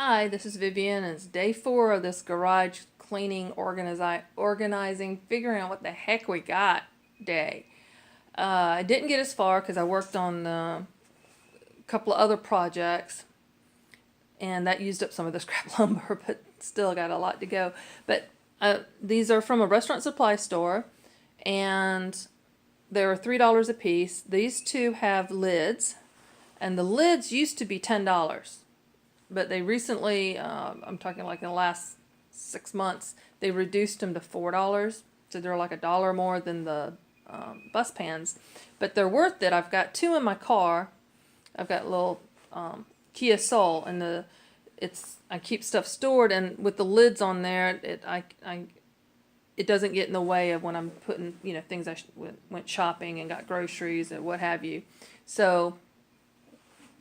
Hi, this is Vivian, and it's day 4 of this garage cleaning, organizing, figuring out what the heck we got day. I didn't get as far because I worked on a couple of other projects, and that used up some of the scrap lumber, but still got a lot to go. But these are from a restaurant supply store, and they're $3 a piece. These two have lids, and the lids used to be $10. But they recently, I'm talking like in the last 6 months, they reduced them to $4. So they're like $1 more than the bus pans. But they're worth it. I've got 2 in my car. I've got a little Kia Soul, and I keep stuff stored, and with the lids on there, it doesn't get in the way of when I'm putting things went shopping and got groceries and what have you. So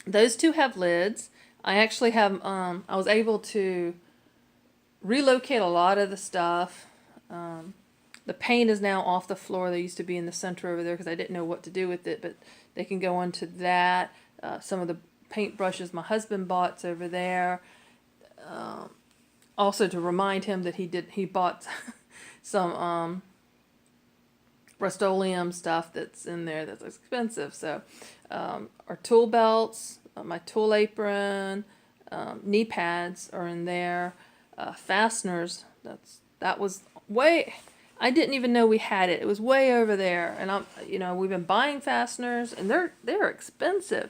those 2 have lids. I actually have, I was able to relocate a lot of the stuff. The paint is now off the floor. They used to be in the center over there because I didn't know what to do with it, but they can go into that. Some of the paint brushes my husband bought's over there. Also to remind him that he bought some Rust-Oleum stuff that's in there that's expensive. So our tool belts, my tool apron, knee pads are in there, fasteners. That was way. I didn't even know we had it. It was way over there, and we've been buying fasteners, and they're expensive.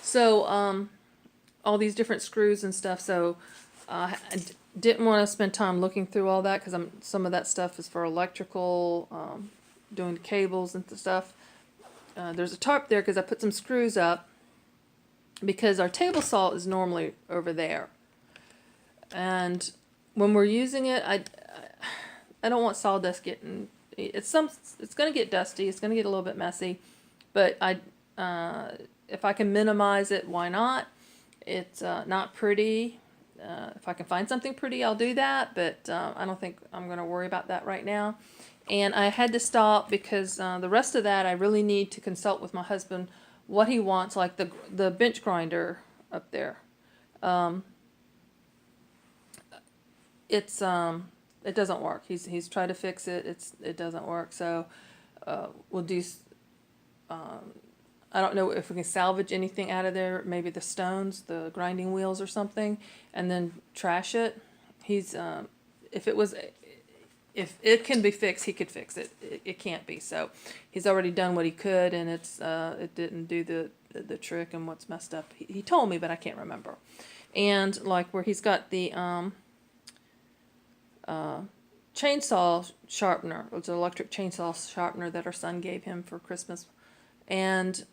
So all these different screws and stuff. So I didn't want to spend time looking through all that because some of that stuff is for electrical, doing the cables and stuff. There's a tarp there because I put some screws up, because our table saw is normally over there, and when we're using it, I don't want sawdust getting. It's going to get dusty. It's going to get a little bit messy, but if I can minimize it, why not? It's not pretty. If I can find something pretty, I'll do that, but I don't think I'm going to worry about that right now. And I had to stop because the rest of that I really need to consult with my husband what he wants, like the bench grinder up there. It doesn't work. He's tried to fix it. It doesn't work. So we'll do. I don't know if we can salvage anything out of there. Maybe the stones, the grinding wheels, or something, and then trash it. If it can be fixed, he could fix it. It can't be. So he's already done what he could, and it didn't do the trick. And what's messed up, he told me, but I can't remember. And like where he's got the chainsaw sharpener, it was an electric chainsaw sharpener that our son gave him for Christmas, and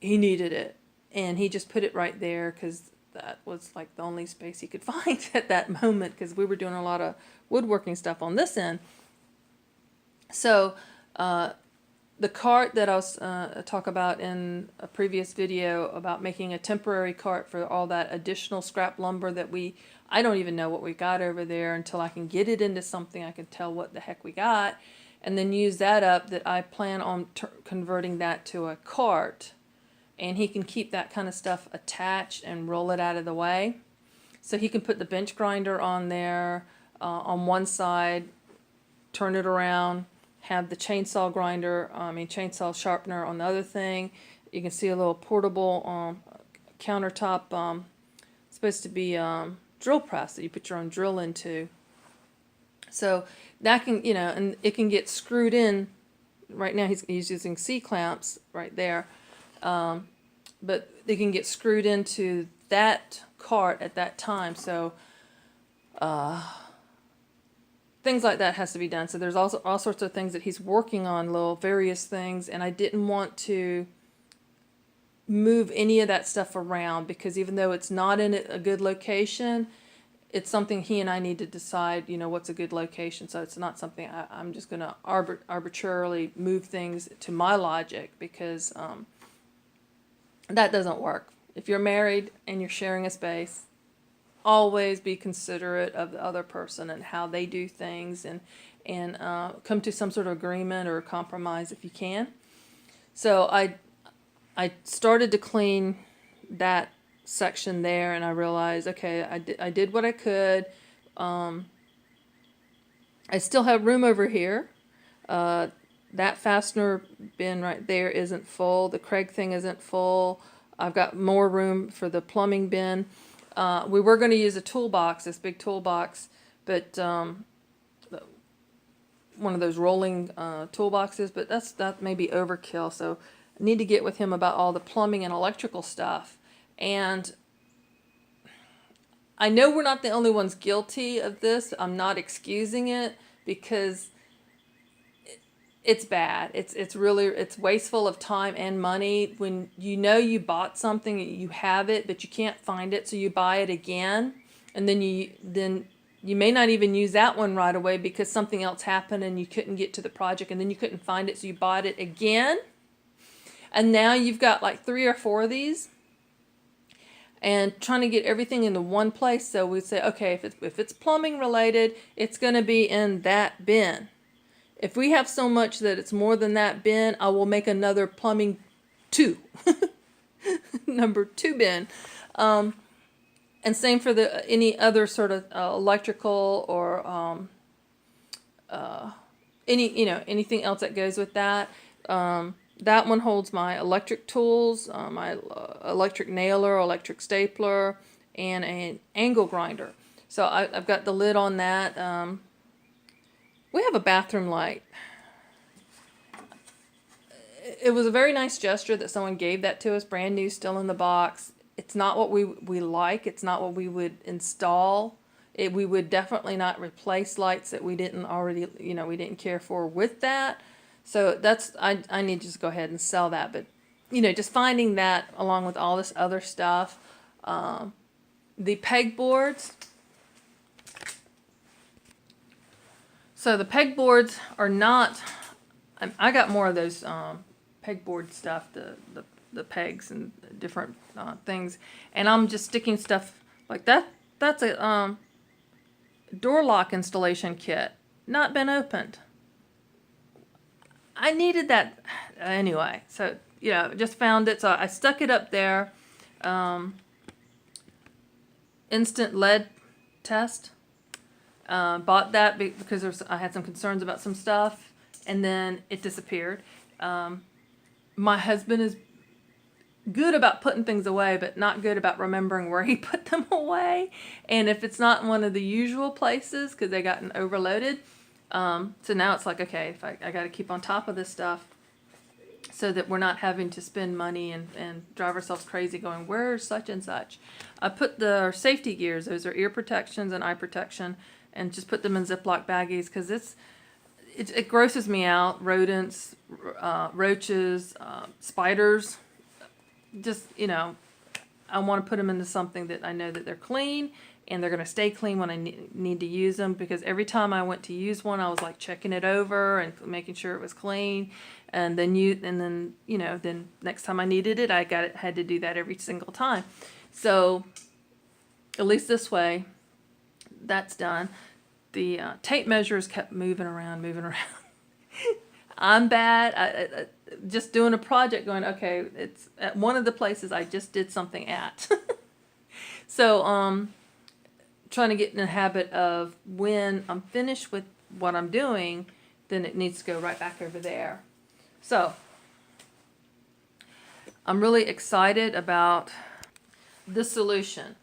he needed it, and he just put it right there because that was like the only space he could find at that moment, because we were doing a lot of woodworking stuff on this end. So the cart that I was talk about in a previous video about making a temporary cart for all that additional scrap lumber that I don't even know what we got over there until I can get it into something I can tell what the heck we got, and then use that up. That I plan on converting that to a cart, and he can keep that kind of stuff attached and roll it out of the way. So he can put the bench grinder on there on one side, turn it around, have the chainsaw chainsaw sharpener on the other thing. You can see a little portable countertop, supposed to be drill press that you put your own drill into. So that can, and it can get screwed in. Right now he's using C-clamps right there. But they can get screwed into that cart at that time. So things like that has to be done. So there's also all sorts of things that he's working on, little various things, and I didn't want to move any of that stuff around because even though it's not in a good location, it's something he and I need to decide, what's a good location. So it's not something I'm just going to arbitrarily move things to my logic, because that doesn't work. If you're married and you're sharing a space, always be considerate of the other person and how they do things, and come to some sort of agreement or compromise if you can. So I started to clean that section there, and I realized, okay, I did what I could. I still have room over here. That fastener bin right there isn't full. The Craig thing isn't full. I've got more room for the plumbing bin. We were going to use a toolbox, this big toolbox, but one of those rolling toolboxes, but that may be overkill. So I need to get with him about all the plumbing and electrical stuff. And I know we're not the only ones guilty of this. I'm not excusing it because it's bad. It's really, it's wasteful of time and money when you know you bought something, you have it, but you can't find it, so you buy it again, and then you may not even use that one right away because something else happened and you couldn't get to the project, and then you couldn't find it, so you bought it again, and now you've got like 3 or 4 of these, and trying to get everything into one place. So we say, okay, if it's plumbing related, it's going to be in that bin. If we have so much that it's more than that bin, I will make another plumbing 2, number 2 bin. And same for any other sort of electrical or anything else that goes with that. That one holds my electric tools, my electric nailer, electric stapler, and an angle grinder. So I've got the lid on that. We have a bathroom light. It was a very nice gesture that someone gave that to us, brand new, still in the box. It's not what we like. It's not what we would install. We would definitely not replace lights that we didn't already, we didn't care for with that. So I need to just go ahead and sell that. But, just finding that along with all this other stuff. The pegboards. So the pegboards are not, I got more of those pegboard stuff, the pegs and different things. And I'm just sticking stuff like that. That's a door lock installation kit. Not been opened. I needed that anyway. So, just found it. So I stuck it up there. Instant lead test. Bought that because I had some concerns about some stuff, and then it disappeared. My husband is good about putting things away, but not good about remembering where he put them away. And if it's not in one of the usual places, because they gotten overloaded, so now it's like, okay, if I got to keep on top of this stuff, so that we're not having to spend money and drive ourselves crazy going, where's such and such? I put the safety gears, those are ear protections and eye protection, and just put them in Ziploc baggies because it grosses me out. Rodents, roaches, spiders. Just, I want to put them into something that I know that they're clean and they're going to stay clean when I need to use them, because every time I went to use one, I was like checking it over and making sure it was clean. And then then next time I needed it, had to do that every single time. So at least this way, that's done. The tape measures kept moving around. I'm bad. I just doing a project going, okay, it's at one of the places I just did something at. So trying to get in the habit of when I'm finished with what I'm doing, then it needs to go right back over there. So I'm really excited about this solution.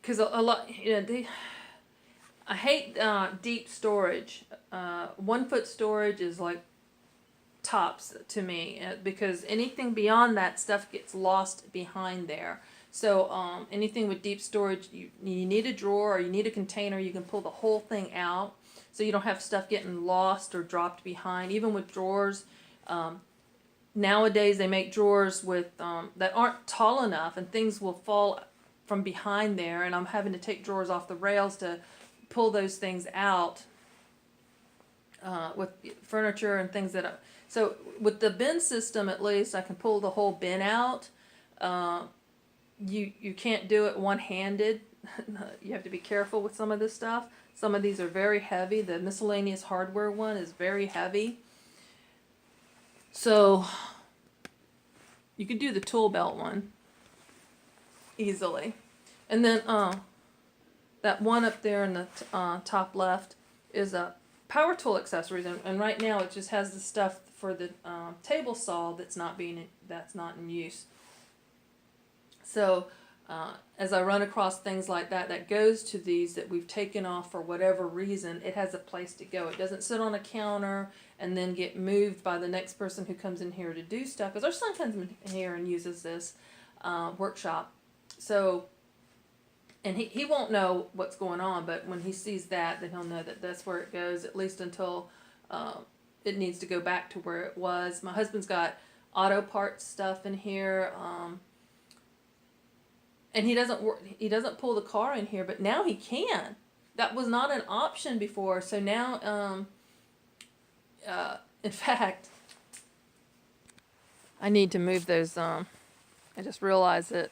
Because a lot, I hate deep storage. 1 foot storage is like tops to me, because anything beyond that stuff gets lost behind there. So anything with deep storage, you need a drawer or you need a container. You can pull the whole thing out, so you don't have stuff getting lost or dropped behind. Even with drawers, nowadays they make drawers with that aren't tall enough, and things will fall from behind there, and I'm having to take drawers off the rails to pull those things out with furniture and things so with the bin system, at least I can pull the whole bin out. You can't do it one-handed. You have to be careful with some of this stuff. Some of these are very heavy. The miscellaneous hardware one is very heavy. So you could do the tool belt one. easily. And then that one up there in the top left is a power tool accessories, and right now it just has the stuff for the table saw that's not in use. So as I run across things like that goes to these that we've taken off for whatever reason, it has a place to go. It doesn't sit on a counter and then get moved by the next person who comes in here to do stuff. Because our son comes in here and uses this workshop. So, and he won't know what's going on, but when he sees that, then he'll know that that's where it goes, at least until it needs to go back to where it was. My husband's got auto parts stuff in here. And he doesn't pull the car in here, but now he can. That was not an option before. So now, in fact, I need to move those. I just realized that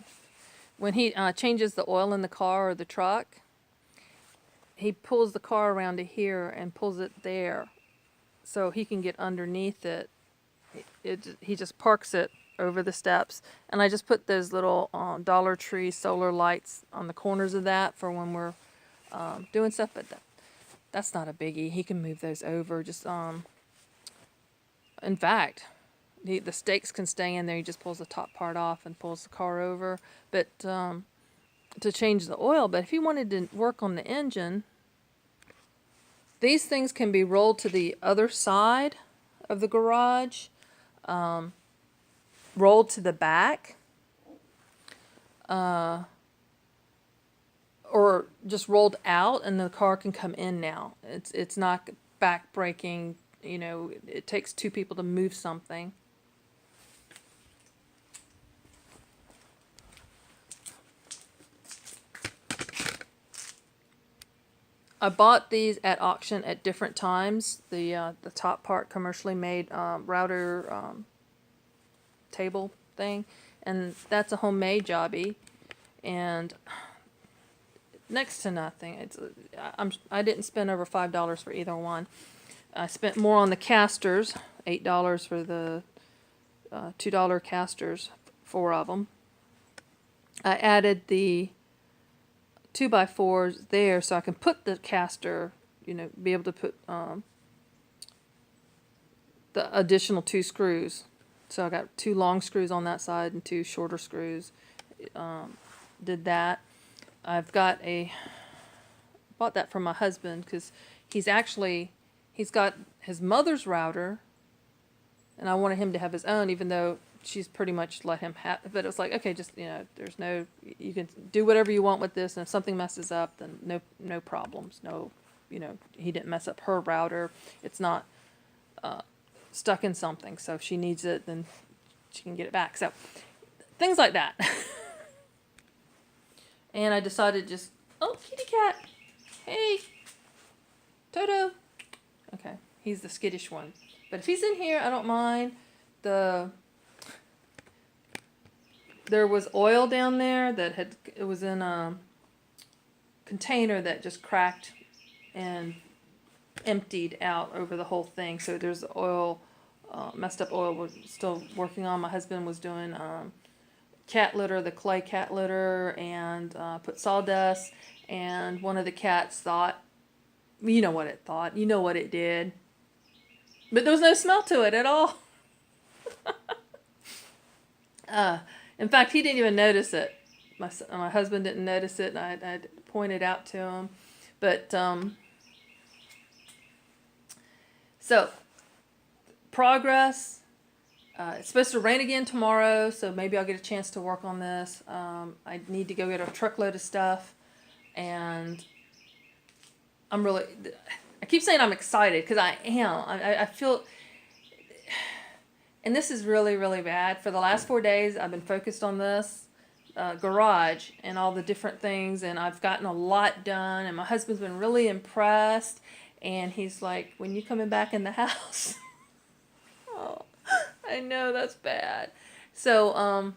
when he changes the oil in the car or the truck, he pulls the car around to here and pulls it there, so he can get underneath it. He just parks it over the steps, and I just put those little Dollar Tree solar lights on the corners of that for when we're doing stuff. But that's not a biggie. He can move those over. Just in fact, the stakes can stay in there. He just pulls the top part off and pulls the car over. But to change the oil. But if he wanted to work on the engine, these things can be rolled to the other side of the garage. Rolled to the back, or just rolled out, and the car can come in now. It's not back breaking. You know, it takes two people to move something. I bought these at auction at different times. The top part, commercially made router table thing, and that's a homemade jobby, and next to nothing. I didn't spend over $5 for either one. I spent more on the casters, $8 for the $2 casters, 4 of them. I added the 2x4s there so I can put the caster, be able to put the additional 2 screws. So I got 2 long screws on that side and 2 shorter screws. Did that. Bought that from my husband because he's got his mother's router, and I wanted him to have his own, even though she's pretty much let him have. But it was like, okay, just you can do whatever you want with this, and if something messes up, then no problems. No, he didn't mess up her router. It's not stuck in something, so if she needs it, then she can get it back. So things like that. And I decided kitty cat, hey, Toto. Okay, he's the skittish one, but if he's in here, I don't mind. There was oil down there it was in a container that just cracked and emptied out over the whole thing. So there's oil, messed up oil we're still working on. My husband was doing cat litter, the clay cat litter, and put sawdust, and one of the cats thought, you know what it did, but there was no smell to it at all. In fact, he didn't even notice it. My husband didn't notice it, and I pointed out to him. But so progress. It's supposed to rain again tomorrow, so maybe I'll get a chance to work on this. I need to go get a truckload of stuff, and I keep saying I'm excited because I am. I feel, and this is really, really bad. For the last 4 days, I've been focused on this garage and all the different things, and I've gotten a lot done, and my husband's been really impressed, and he's like, when you coming back in the house? Oh, I know that's bad. So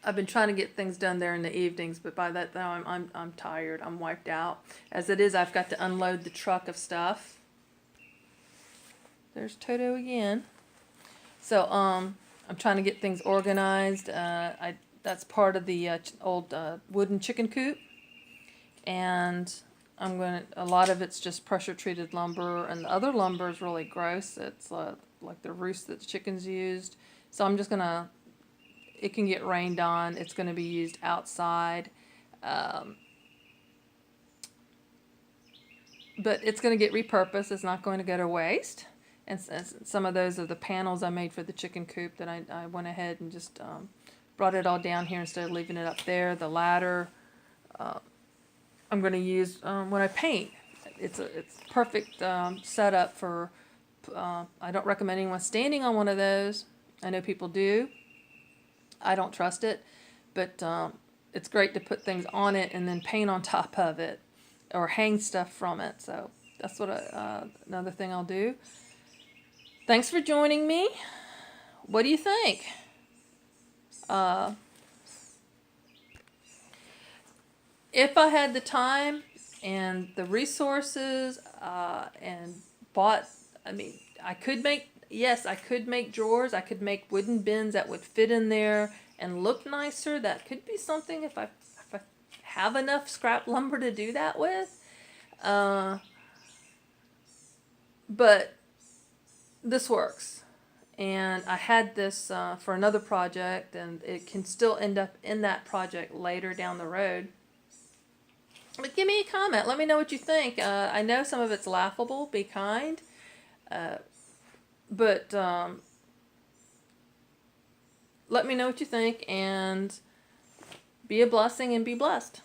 I've been trying to get things done there in the evenings, but by that time I'm tired. I'm wiped out. As it is, I've got to unload the truck of stuff. There's Toto again. So I'm trying to get things organized. I that's part of the old wooden chicken coop, and a lot of it's just pressure treated lumber, and the other lumber is really gross. It's like the roost that the chickens used. So I'm just gonna, it can get rained on. It's gonna be used outside. Um, but it's gonna get repurposed. It's not going to go to waste. And some of those are the panels I made for the chicken coop that I went ahead and just brought it all down here instead of leaving it up there. The ladder I'm going to use when I paint. It's perfect setup for. I don't recommend anyone standing on one of those. I know people do. I don't trust it, but it's great to put things on it and then paint on top of it, or hang stuff from it. So that's what another thing I'll do. Thanks for joining me. What do you think? If I had the time and the resources and bought, I mean, I could make, yes, I could make drawers. I could make wooden bins that would fit in there and look nicer. That could be something if I have enough scrap lumber to do that with. But this works. And I had this for another project, and it can still end up in that project later down the road. But give me a comment. Let me know what you think. I know some of it's laughable. Be kind. But let me know what you think, and be a blessing and be blessed.